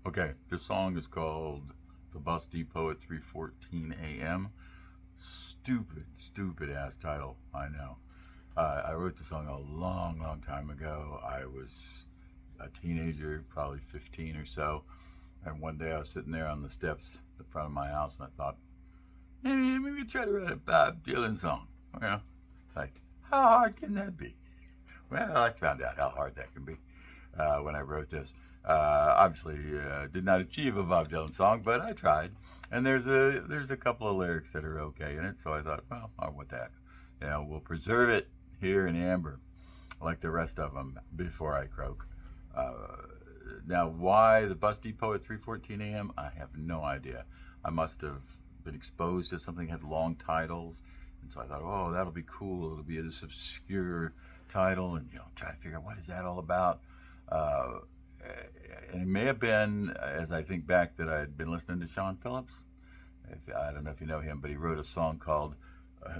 Okay, this song is called The Bus Depot at 3:14 a.m. Stupid ass title, I know. I wrote the song a long time ago. I was a teenager, probably 15 or so, and one day I was sitting there on the steps in front of my house, and I thought, maybe try to write a Bob Dylan song. You know, like, how hard can that be? Well, I found out how hard that can be when I wrote this. Obviously, did not achieve a Bob Dylan song, but I tried. And there's a couple of lyrics that are okay in it, so I thought, well, oh, what the heck? You know, we'll preserve it here in amber, like the rest of them, before I croak. Now, why the bus depot at 3:14 a.m.? I have no idea. I must have been exposed to something that had long titles, and so I thought, oh, that'll be cool. It'll be this obscure title, and try to figure out what is that all about. And it may have been, as I think back, that I had been listening to Sean Phillips. I don't know if you know him, but he wrote a song called,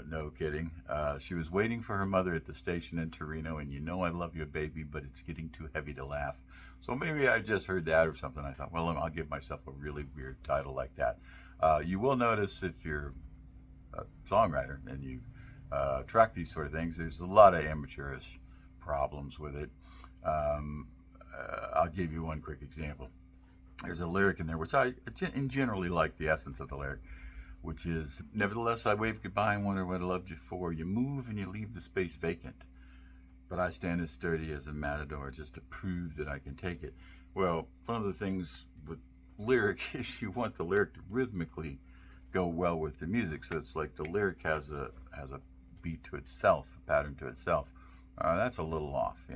no kidding, she was waiting for her mother at the station in Torino, and you know I love you, baby, but it's getting too heavy to laugh. So maybe I just heard that or something. I thought, well, I'll give myself a really weird title like that. You will notice if you're a songwriter and you track these sort of things, there's a lot of amateurish problems with it. I'll give you one quick example. There's a lyric in there which I generally like the essence of the lyric, which is, nevertheless I wave goodbye and wonder what I loved you for. You move and you leave the space vacant, but I stand as sturdy as a matador just to prove that I can take it. Well, one of the things with lyric is you want the lyric to rhythmically go well with the music, so it's like the lyric has a beat to itself, a pattern to itself. That's a little off,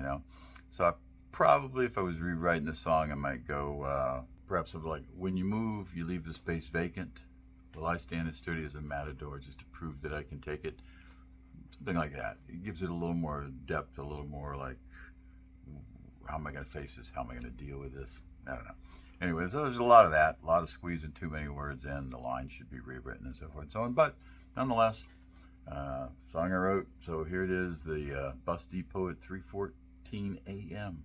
So I probably, if I was rewriting the song, I might go perhaps something like, when you move, you leave the space vacant. Well, I stand as sturdy as a matador just to prove that I can take it. Something like that. It gives it a little more depth, a little more like, how am I going to face this? How am I going to deal with this? I don't know. Anyway, so there's a lot of that, a lot of squeezing too many words in. The line should be rewritten and so forth and so on. But nonetheless, song I wrote. So here it is, the bus depot at 3:14 a.m.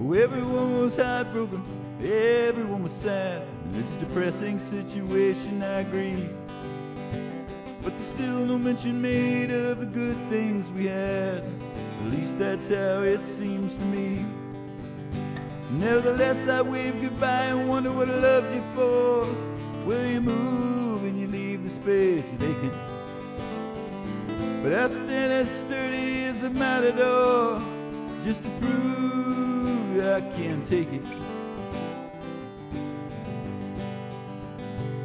Oh, everyone was heartbroken, everyone was sad. It's a depressing situation, I agree. But there's still no mention made of the good things we had. At least that's how it seems to me. Nevertheless, I wave goodbye and wonder what I loved you for. Will you move and you leave the space vacant? But I stand as sturdy as a matador just to prove I can take it.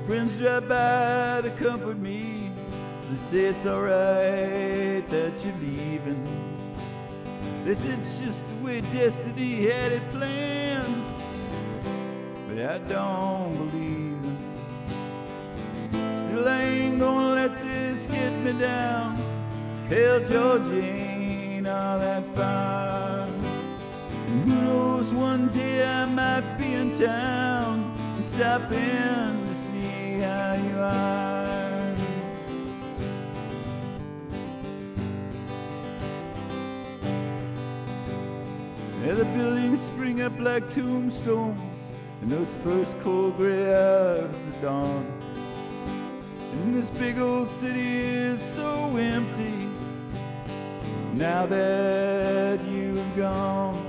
Friends drive by to comfort me. They say it's alright that you're leaving. They said it's just the way destiny had it planned. But I don't believe them. Still I ain't gonna let this get me down. Hell, Georgia ain't all that far. And who knows, one day I might be in town and stop in to see how you are. And the buildings spring up like tombstones in those first cold gray hours of dawn. And this big old city is so empty now that you've gone.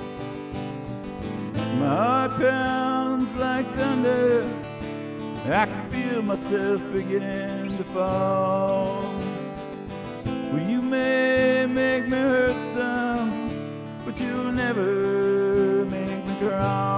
My heart pounds like thunder. I can feel myself beginning to fall. Well, you may make me hurt some, but you'll never make me cry.